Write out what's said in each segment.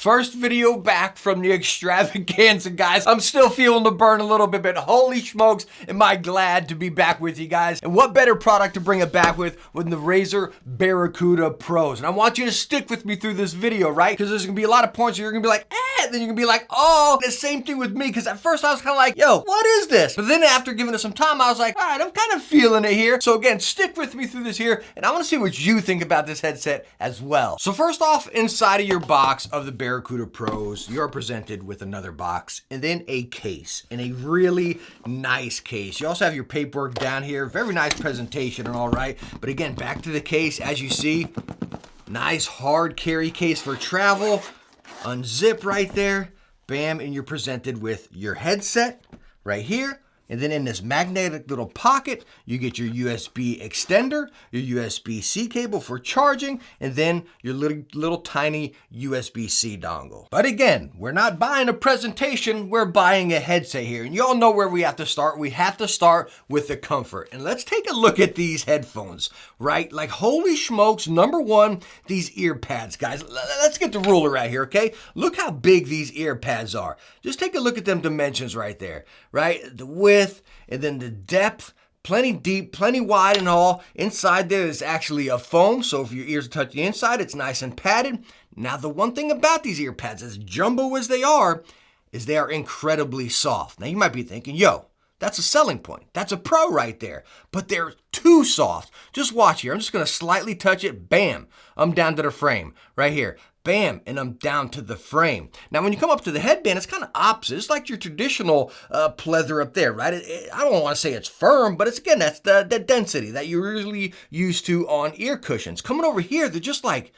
First video back from the extravaganza, guys. I'm still feeling the burn a little bit, but holy smokes, am I glad to be back with you guys. And what better product to bring it back with than the Razer Barracuda Pros. And I want you to stick with me through this video, right? Because there's gonna be a lot of points where you're gonna be like, then you're gonna be like, oh, the same thing with me. Because at first I was kind of like, yo, what is this? But then after giving it some time, I was like, all right, I'm kind of feeling it here. So again, stick with me through this here, and I want to see what you think about this headset as well. So first off, inside of your box of the Barracuda Pros, you're presented with another box and then a case, and a really nice case. You also have your paperwork down here. Very nice presentation and all right. But again, back to the case, as you see, nice hard carry case for travel. Unzip right there, bam, and you're presented with your headset right here. And then in this magnetic little pocket, you get your USB extender, your USB-C cable for charging, and then your little tiny USB-C dongle. But again, we're not buying a presentation, we're buying a headset here. And you all know where we have to start. We have to start with the comfort. And let's take a look at these headphones, right? Like, holy smokes, number one, these ear pads, guys. Let's get the ruler right here, okay? Look how big these ear pads are. Just take a look at them dimensions right there, right? The width, and then the depth, plenty deep, plenty wide and all. Inside there is actually a foam, so if your ears touch the inside, it's nice and padded. Now, the one thing about these ear pads, as jumbo as they are, is they are incredibly soft. Now, you might be thinking, yo, that's a selling point. That's a pro right there. But they're too soft. Just watch here. I'm just going to slightly touch it. Bam. I'm down to the frame right here. Bam, and I'm down to the frame. Now, when you come up to the headband, it's kind of opposite. It's like your traditional pleather up there, right? I don't want to say it's firm, but it's, again, that's the density that you're usually used to on ear cushions. Coming over here, they're just like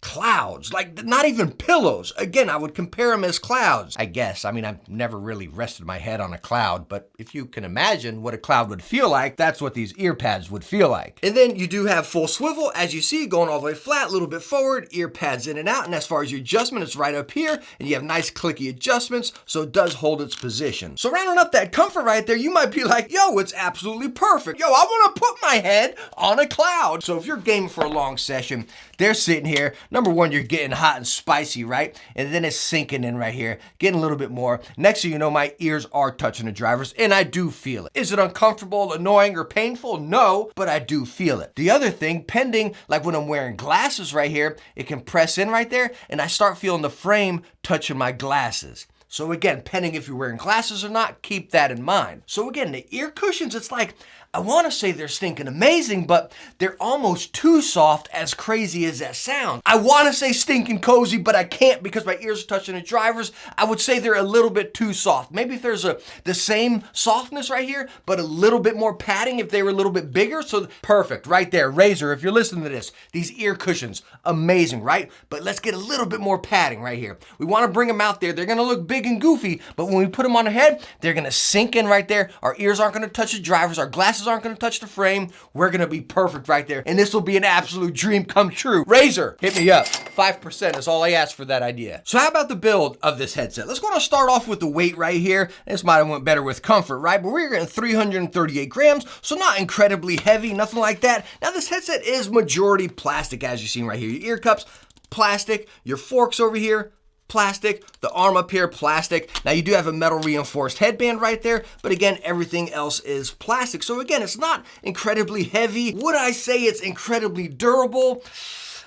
clouds, like not even pillows. Again, I would compare them as clouds, I guess. I mean, I've never really rested my head on a cloud, but if you can imagine what a cloud would feel like, that's what these ear pads would feel like. And then you do have full swivel, as you see, going all the way flat, a little bit forward, ear pads in and out. And as far as your adjustment, it's right up here, and you have nice clicky adjustments, so it does hold its position. So rounding up that comfort right there, you might be like, yo, it's absolutely perfect. Yo, I want to put my head on a cloud. So if you're gaming for a long session, they're sitting here. Number one, you're getting hot and spicy, right? And then it's sinking in right here, getting a little bit more. Next thing you know, my ears are touching the drivers, and I do feel it. Is it uncomfortable, annoying, or painful? No, but I do feel it. The other thing, pending, like when I'm wearing glasses right here, it can press in right there, and I start feeling the frame touching my glasses. So again, pending if you're wearing glasses or not, keep that in mind. So again, the ear cushions, it's like, I want to say they're stinking amazing, but they're almost too soft, as crazy as that sounds. I want to say stinking cozy, but I can't because my ears are touching the drivers. I would say they're a little bit too soft. Maybe if there's the same softness right here, but a little bit more padding if they were a little bit bigger. So perfect, right there. Razer, if you're listening to this, these ear cushions, amazing, right? But let's get a little bit more padding right here. We want to bring them out there. They're going to look big and goofy, but when we put them on the head, they're going to sink in right there. Our ears aren't going to touch the drivers. Our glasses aren't going to touch the frame. We're going to be perfect right there. And this will be an absolute dream come true. Razer, hit me up. 5% is all I ask for that idea. So how about the build of this headset? Let's go and start off with the weight right here. This might have went better with comfort, right? But we're getting 338 grams, so not incredibly heavy, nothing like that. Now this headset is majority plastic, as you've seen right here. Your ear cups, plastic. Your forks over here, plastic. The arm up here, plastic. Now you do have a metal reinforced headband right there, but again, everything else is plastic. So again, it's not incredibly heavy. Would I say it's incredibly durable?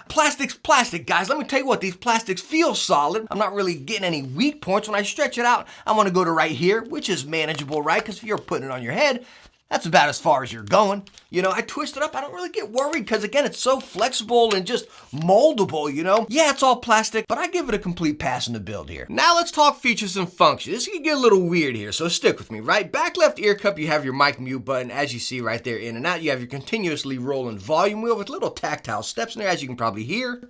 Plastic's plastic, guys. Let me tell you what, these plastics feel solid. I'm not really getting any weak points. When I stretch it out, I want to go to right here, which is manageable, right? Because if you're putting it on your head, that's about as far as you're going. You know, I twist it up. I don't really get worried because, again, it's so flexible and just moldable, you know? Yeah, it's all plastic, but I give it a complete pass in the build here. Now let's talk features and functions. This can get a little weird here, so stick with me, right? Back left ear cup, you have your mic mute button. As you see right there, in and out, you have your continuously rolling volume wheel with little tactile steps in there, as you can probably hear.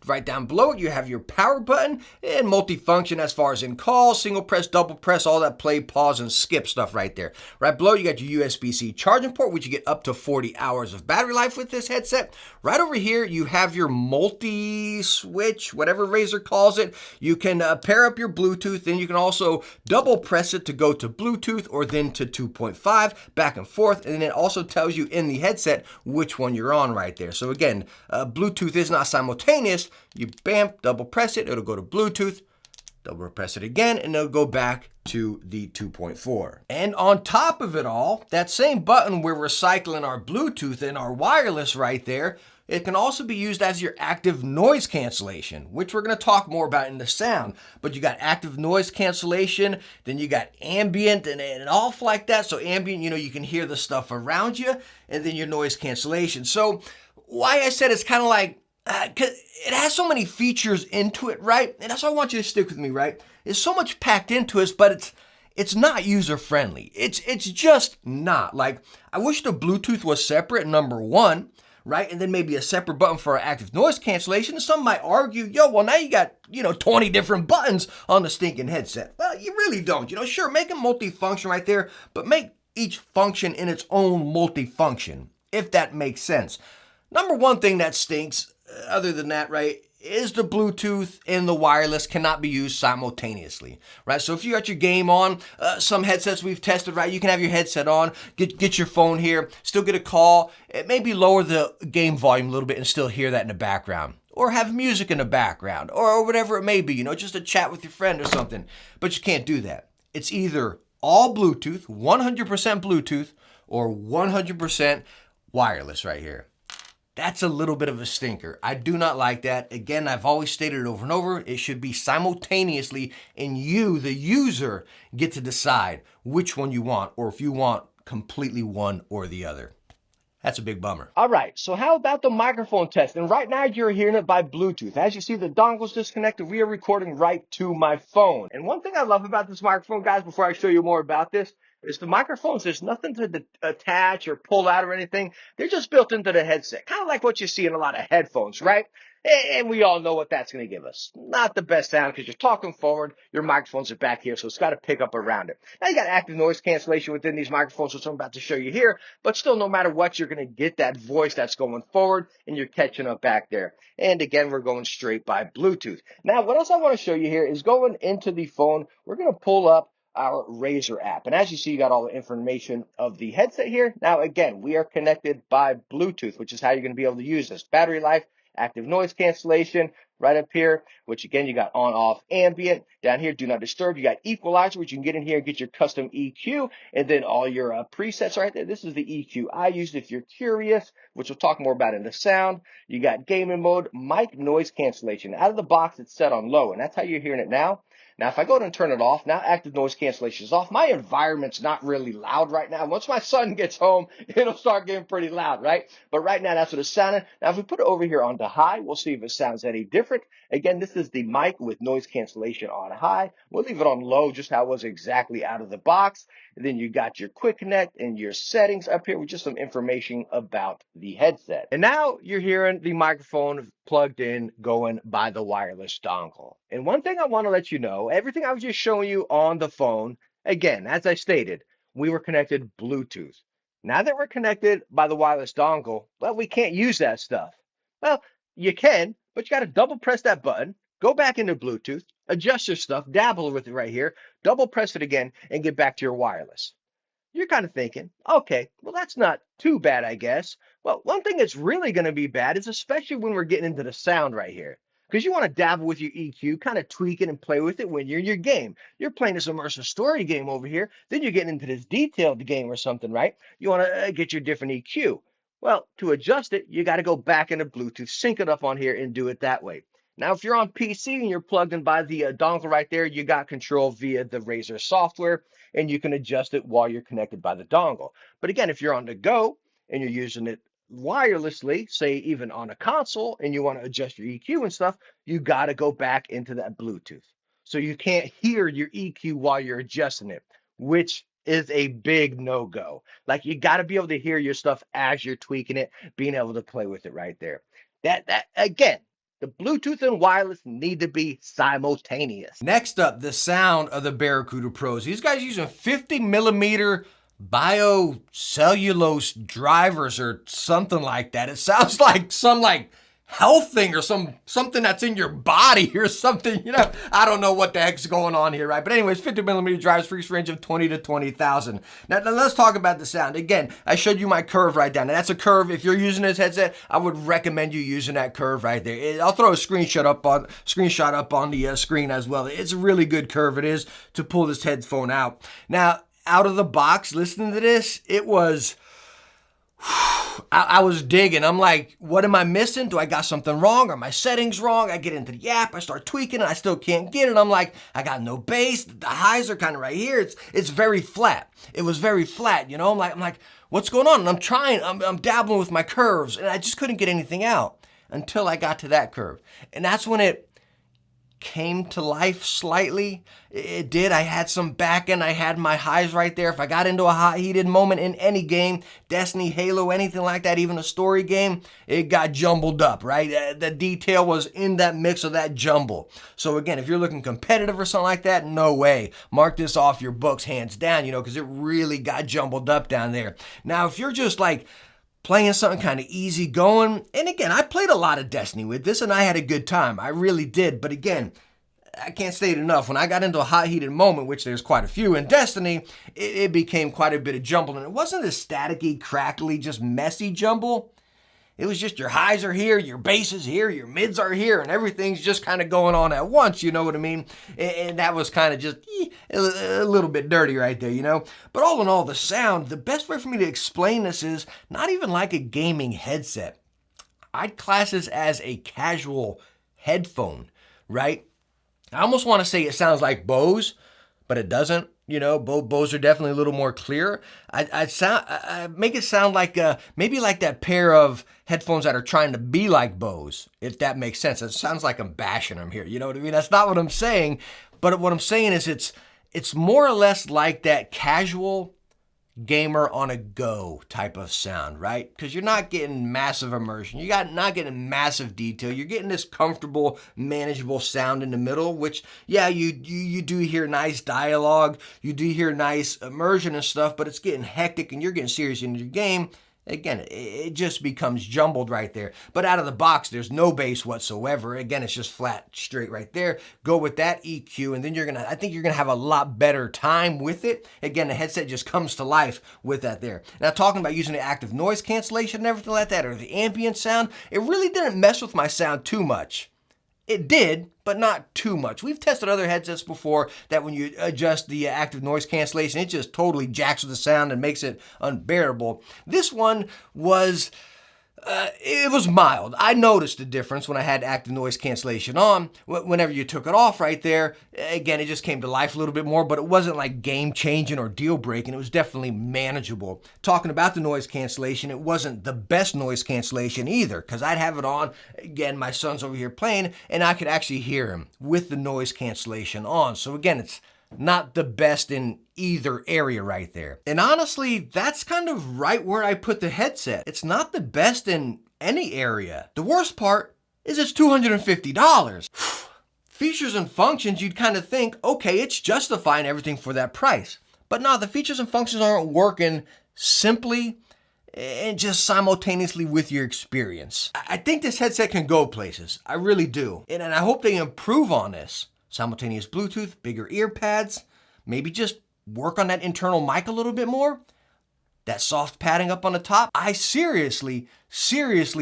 Right down below it, you have your power button and multifunction as far as in call, single press, double press, all that play, pause, and skip stuff right there. Right below, you got your USB-C charging port, which you get up to 40 hours of battery life with this headset. Right over here, you have your multi-switch, whatever Razer calls it. You can pair up your Bluetooth, and you can also double press it to go to Bluetooth or then to 2.5, back and forth, and then it also tells you in the headset which one you're on right there. So again, Bluetooth is not simultaneous, You bam, double press it, it'll go to Bluetooth. Double press it again, and it'll go back to the 2.4. And on top of it all, that same button where we're cycling our Bluetooth and our wireless right there, it can also be used as your active noise cancellation, which we're going to talk more about in the sound. But you got active noise cancellation, then you got ambient and off like that. So ambient, you can hear the stuff around you, and then your noise cancellation. So why I said it's kind of like, because it has so many features into it, right? And that's why I want you to stick with me, right? There's so much packed into it, but it's not user-friendly. It's just not. Like, I wish the Bluetooth was separate, number one, right? And then maybe a separate button for active noise cancellation. And some might argue, well, now you got, 20 different buttons on the stinking headset. Well, you really don't. Sure, make it multifunction right there, but make each function in its own multifunction, if that makes sense. Number one thing that stinks, other than that, right, is the Bluetooth and the wireless cannot be used simultaneously, right? So if you got your game on, some headsets we've tested, right, you can have your headset on, get your phone here, still get a call, maybe lower the game volume a little bit and still hear that in the background. Or have music in the background, or whatever it may be, just a chat with your friend or something. But you can't do that. It's either all Bluetooth, 100% Bluetooth, or 100% wireless right here. That's a little bit of a stinker. I do not like that. Again, I've always stated it over and over. It should be simultaneously, and you, the user, get to decide which one you want, or if you want completely one or the other. That's a big bummer. All right, so how about the microphone test? And right now you're hearing it by Bluetooth. As you see, the dongle's disconnected. We are recording right to my phone. And one thing I love about this microphone, guys, before I show you more about this, is the microphones, there's nothing to attach or pull out or anything. They're just built into the headset, kind of like what you see in a lot of headphones, right? And we all know what that's going to give us. Not the best sound because you're talking forward, your microphones are back here, so it's got to pick up around it. Now you got active noise cancellation within these microphones, which I'm about to show you here, but still, no matter what, you're going to get that voice that's going forward, and you're catching up back there. And again, we're going straight by Bluetooth. Now, what else I want to show you here is going into the phone, we're going to pull up our Razer app. And as you see, you got all the information of the headset here. Now, again, we are connected by Bluetooth, which is how you're going to be able to use this. Battery life, active noise cancellation, right up here, which again, you got on, off, ambient. Down here, do not disturb. You got equalizer, which you can get in here and get your custom EQ, and then all your presets right there. This is the EQ I used if you're curious, which we'll talk more about in the sound. You got gaming mode, mic noise cancellation. Out of the box, it's set on low, and that's how you're hearing it now. Now, if I go ahead and turn it off, now active noise cancellation is off. My environment's not really loud right now. Once my son gets home, it'll start getting pretty loud, right? But right now, that's what it's sounding. Now, if we put it over here onto high, we'll see if it sounds any different. Again, this is the mic with noise cancellation on high. We'll leave it on low, just how it was exactly out of the box. And then you got your quick connect and your settings up here with just some information about the headset. And now you're hearing the microphone plugged in going by the wireless dongle. And one thing I want to let you know, everything I was just showing you on the phone, again, as I stated, we were connected Bluetooth. Now that we're connected by the wireless dongle, well, we can't use that stuff. Well, you can, but you got to double press that button, go back into Bluetooth, adjust your stuff, dabble with it right here, double press it again, and get back to your wireless. You're kind of thinking, okay, well, that's not too bad, I guess. Well, one thing that's really going to be bad is especially when we're getting into the sound right here. Because you want to dabble with your EQ, kind of tweak it and play with it when you're in your game. You're playing this immersive story game over here. Then you're getting into this detailed game or something, right? You want to get your different EQ. Well, to adjust it, you got to go back into Bluetooth, sync it up on here, and do it that way. Now, if you're on PC and you're plugged in by the dongle right there, you got control via the Razer software, and you can adjust it while you're connected by the dongle. But again, if you're on the go and you're using it wirelessly, say even on a console, and you want to adjust your EQ and stuff, you got to go back into that Bluetooth. So you can't hear your EQ while you're adjusting it, which is a big no-go. Like, you got to be able to hear your stuff as you're tweaking it, being able to play with it right there. That again, the Bluetooth and wireless need to be simultaneous. Next up, the sound of the Barracuda Pros. These guys using 50 millimeter biocellulose drivers or something like that. It sounds like some health thing or something that's in your body or something, I don't know what the heck's going on here, right? But anyways, 50mm drives, frequency range of 20 to 20,000. Now let's talk about the sound. Again, I showed you my curve right down. And that's a curve. If you're using this headset, I would recommend you using that curve right there. I'll throw a screenshot up on the screen as well. It's a really good curve it is to pull this headphone out. Now, out of the box, listening to this, it was... I was digging. I'm like, what am I missing? Do I got something wrong? Are my settings wrong? I get into the app, I start tweaking, and I still can't get it. I'm like, I got no bass. The highs are kind of right here. It's very flat. It was very flat, I'm like, what's going on? And I'm trying. I'm dabbling with my curves, and I just couldn't get anything out until I got to that curve, and that's when it came to life slightly. It did. I had some back end. I had my highs right there. If I got into a hot heated moment in any game, Destiny, Halo, anything like that, even a story game, it got jumbled up, right? The detail was in that mix of that jumble. So again, if you're looking competitive or something like that, no way. Mark this off your books hands down, because it really got jumbled up down there. Now, if you're just like playing something kind of easy going. And again, I played a lot of Destiny with this and I had a good time. I really did. But again, I can't state it enough. When I got into a hot heated moment, which there's quite a few in Destiny, it became quite a bit of jumble. And it wasn't a staticky, crackly, just messy jumble. It was just your highs are here, your bass is here, your mids are here, and everything's just kind of going on at once, you know what I mean? And that was kind of just a little bit dirty right there, But all in all, the sound, the best way for me to explain this is not even like a gaming headset. I'd class this as a casual headphone, right? I almost want to say it sounds like Bose, but it doesn't. Bose are definitely a little more clear. I make it sound like maybe like that pair of headphones that are trying to be like Bose, if that makes sense. It sounds like I'm bashing them here. You know what I mean? That's not what I'm saying. But what I'm saying is it's more or less like that casual gamer on a go type of sound, right? Because you're not getting massive immersion. You're not getting massive detail. You're getting this comfortable, manageable sound in the middle, which, yeah, you do hear nice dialogue. You do hear nice immersion and stuff, but it's getting hectic and you're getting serious into your game. Again, it just becomes jumbled right there. But out of the box, there's no bass whatsoever. Again, it's just flat, straight right there. Go with that EQ, and then I think you're gonna have a lot better time with it. Again, the headset just comes to life with that there. Now, talking about using the active noise cancellation and everything like that, or the ambient sound, it really didn't mess with my sound too much. It did, but not too much. We've tested other headsets before that when you adjust the active noise cancellation, it just totally jacks with the sound and makes it unbearable. This one was... it was mild. I noticed the difference when I had active noise cancellation on. Whenever you took it off right there, again, it just came to life a little bit more, but it wasn't like game-changing or deal-breaking. It was definitely manageable. Talking about the noise cancellation, it wasn't the best noise cancellation either, because I'd have it on. Again, my son's over here playing, and I could actually hear him with the noise cancellation on. So again, it's not the best in either area right there. And honestly, that's kind of right where I put the headset. It's not the best in any area. The worst part is it's $250. Features and functions, you'd kind of think, okay, it's justifying everything for that price. But no, the features and functions aren't working simply and just simultaneously with your experience. I think this headset can go places. I really do. And I hope they improve on this. Simultaneous Bluetooth, bigger ear pads, maybe just work on that internal mic a little bit more. That soft padding up on the top. I seriously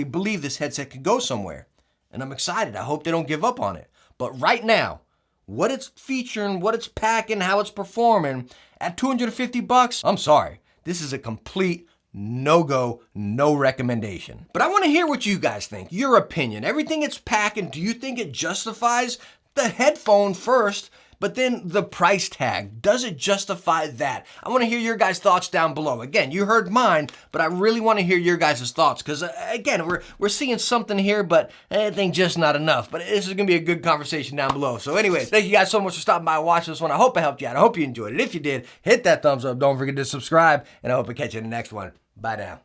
believe this headset could go somewhere. And I'm excited. I hope they don't give up on it. But right now, what it's featuring, what it's packing, how it's performing, at $250, I'm sorry. This is a complete no-go, no recommendation. But I want to hear what you guys think. Your opinion. Everything it's packing, do you think it justifies the headphone first, but then the price tag? Does it justify that? I want to hear your guys' thoughts down below. Again, you heard mine, but I really want to hear your guys' thoughts because, again, we're seeing something here, but I think just not enough. But this is going to be a good conversation down below. So anyways, thank you guys so much for stopping by and watching this one. I hope I helped you out. I hope you enjoyed it. If you did, hit that thumbs up. Don't forget to subscribe, and I hope I catch you in the next one. Bye now.